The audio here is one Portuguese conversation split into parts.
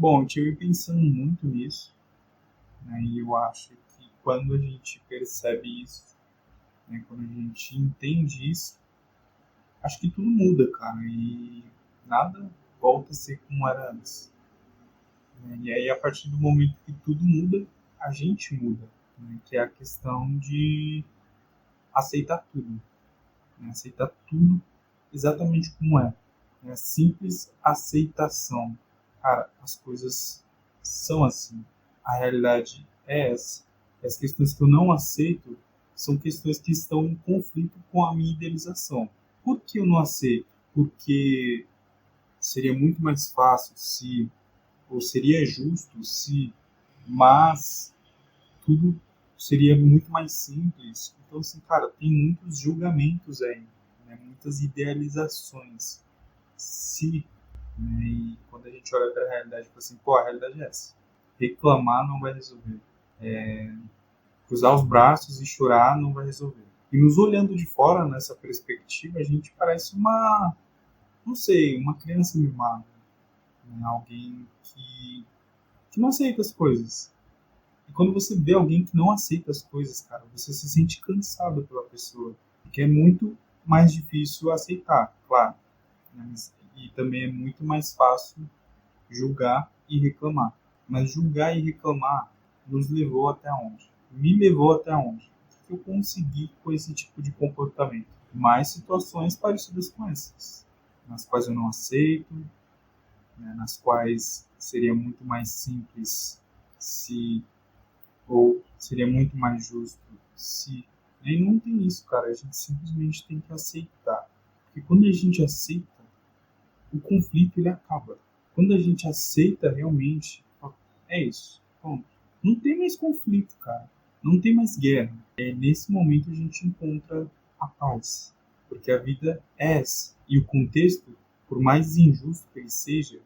Bom, eu tive pensando muito nisso, né? E eu acho que quando a gente percebe isso, né? Quando a gente entende isso, acho que tudo muda, cara. E nada volta a ser como era antes, né? E aí, a partir do momento que tudo muda, a gente muda, né? Que é a questão de aceitar tudo, né? Aceitar tudo exatamente como é, né? Simples aceitação. Cara, as coisas são assim. A realidade é essa. As questões que eu não aceito são questões que estão em conflito com a minha idealização. Por que eu não aceito? Porque seria muito mais fácil se, ou seria justo se, mas tudo seria muito mais simples. Então, assim, cara, tem muitos julgamentos aí, né? Muitas idealizações. Se, né? E quando a gente olha para a realidade, fala assim, pô, a realidade é essa. Reclamar não vai resolver. Cruzar os braços e chorar não vai resolver. E nos olhando de fora, nessa perspectiva, a gente parece uma, não sei, uma criança mimada, né? Alguém que não aceita as coisas. E quando você vê alguém que não aceita as coisas, cara, você se sente cansado pela pessoa. Porque é muito mais difícil aceitar, claro. Né? E também é muito mais fácil julgar e reclamar. Mas julgar e reclamar nos levou até onde? Me levou até onde? O que eu consegui com esse tipo de comportamento? Mais situações parecidas com essas, nas quais eu não aceito, né? Nas quais seria muito mais simples se ou seria muito mais justo se. E não tem isso, cara. A gente simplesmente tem que aceitar. Porque quando a gente aceita, o conflito ele acaba. Quando a gente aceita realmente, é isso. Pronto. Não tem mais conflito, cara. Não tem mais guerra. É nesse momento a gente encontra a paz. Porque a vida é essa. E o contexto, por mais injusto que ele seja,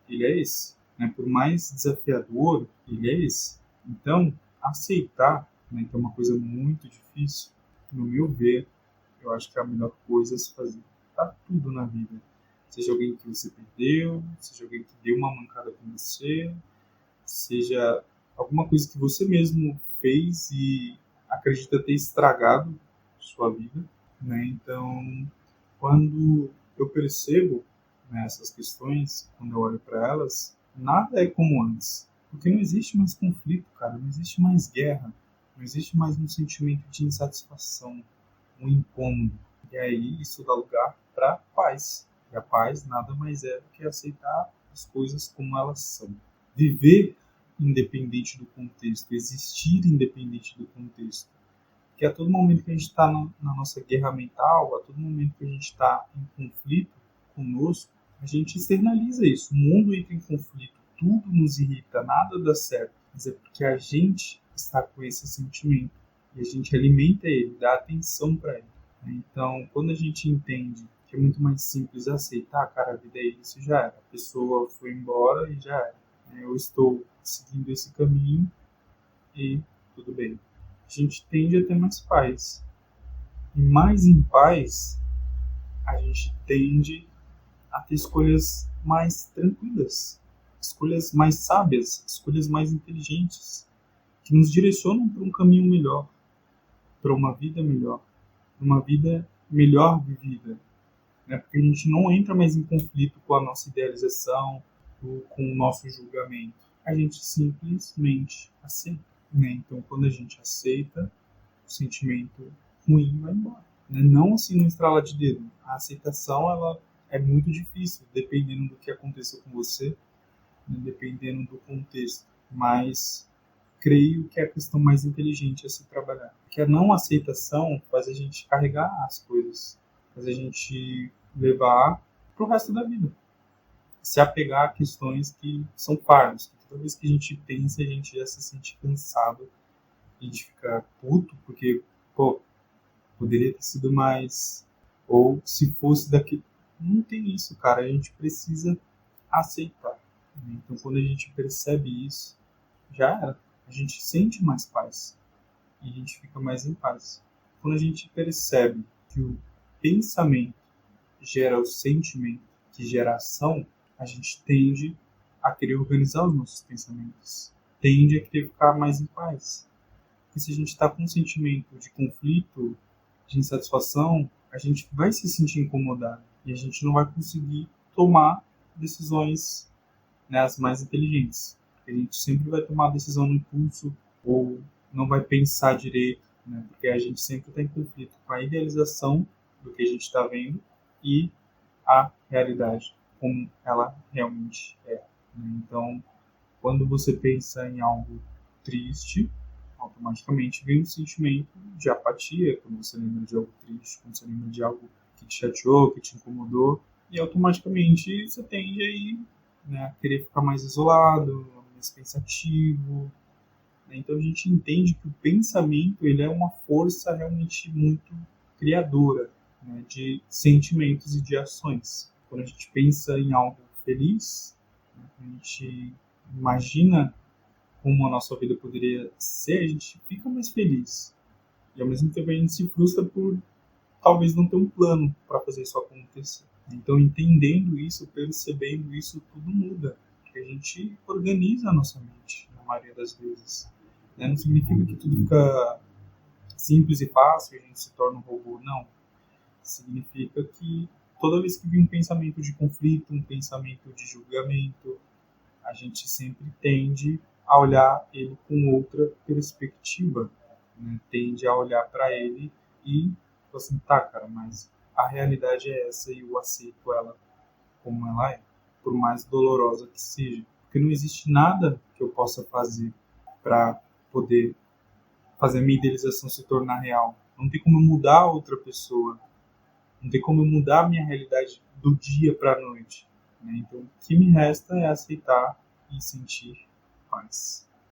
ele é esse. Né? Por mais desafiador, ele é esse. Então, aceitar, né, que é uma coisa muito difícil, no meu ver, eu acho que é a melhor coisa a se fazer. Tá tudo na vida. Seja alguém que você perdeu, seja alguém que deu uma mancada com você, seja alguma coisa que você mesmo fez e acredita ter estragado sua vida, né? Então, quando eu percebo, né, essas questões, quando eu olho para elas, nada é como antes. Porque não existe mais conflito, cara, não existe mais guerra, não existe mais um sentimento de insatisfação, um incômodo. E aí isso dá lugar para paz. E a paz nada mais é do que aceitar as coisas como elas são. Viver independente do contexto, existir independente do contexto. Porque a todo momento que a gente está na nossa guerra mental, a todo momento que a gente está em conflito conosco, a gente externaliza isso. O mundo entra em conflito, tudo nos irrita, nada dá certo. Mas é porque a gente está com esse sentimento e a gente alimenta ele, dá atenção para ele. Então, quando a gente entende que é muito mais simples aceitar, cara, a vida é isso, já era. A pessoa foi embora e já era. Eu estou seguindo esse caminho e tudo bem. A gente tende a ter mais paz. E mais em paz, a gente tende a ter escolhas mais tranquilas, escolhas mais sábias, escolhas mais inteligentes, que nos direcionam para um caminho melhor, para uma vida melhor vivida, né? Porque a gente não entra mais em conflito com a nossa idealização, ou com o nosso julgamento. A gente simplesmente aceita, né? Então, quando a gente aceita, o sentimento ruim vai embora, né? Não assim no estralar de dedo. A aceitação ela é muito difícil, dependendo do que aconteceu com você, né? Dependendo do contexto. Mas creio que é a questão mais inteligente a se trabalhar. Que a não aceitação faz a gente carregar as coisas, faz a gente levar para o resto da vida. Se apegar a questões que são fardos. Que toda vez que a gente pensa, a gente já se sente cansado. A gente fica puto, porque, pô, poderia ter sido mais. Ou se fosse daqui. Não tem isso, cara. A gente precisa aceitar. Então, quando a gente percebe isso, já era. A gente sente mais paz. E a gente fica mais em paz. Quando a gente percebe que o pensamento gera o sentimento, que gera ação, a gente tende a querer organizar os nossos pensamentos, tende a querer ficar mais em paz. Porque se a gente está com um sentimento de conflito, de insatisfação, a gente vai se sentir incomodado e a gente não vai conseguir tomar decisões, né, as mais inteligentes. Porque a gente sempre vai tomar a decisão no impulso ou não vai pensar direito, né, porque a gente sempre está em conflito com a idealização do que a gente está vendo e a realidade, como ela realmente é. Né? Então, quando você pensa em algo triste, automaticamente vem um sentimento de apatia, quando você lembra de algo triste, quando você lembra de algo que te chateou, que te incomodou, e automaticamente você tende a ir, né, a querer ficar mais isolado, mais pensativo. Né? Então a gente entende que o pensamento ele é uma força realmente muito criadora, né, de sentimentos e de ações. Quando a gente pensa em algo feliz, né, a gente imagina como a nossa vida poderia ser, a gente fica mais feliz. E ao mesmo tempo a gente se frustra por talvez não ter um plano para fazer isso acontecer. Então, entendendo isso, percebendo isso, tudo muda. Porque a gente organiza a nossa mente, na maioria das vezes. Né? Não significa que tudo fica simples e fácil e a gente se torna um robô, não. Significa que toda vez que vem um pensamento de conflito, um pensamento de julgamento, a gente sempre tende a olhar ele com outra perspectiva, né? Tende a olhar para ele e falar assim, tá, cara, mas a realidade é essa e eu aceito ela como ela é, por mais dolorosa que seja. Porque não existe nada que eu possa fazer para poder fazer a minha idealização se tornar real. Não tem como eu mudar a outra pessoa, não tem como eu mudar a minha realidade do dia para a noite. Né? Então, o que me resta é aceitar e sentir paz.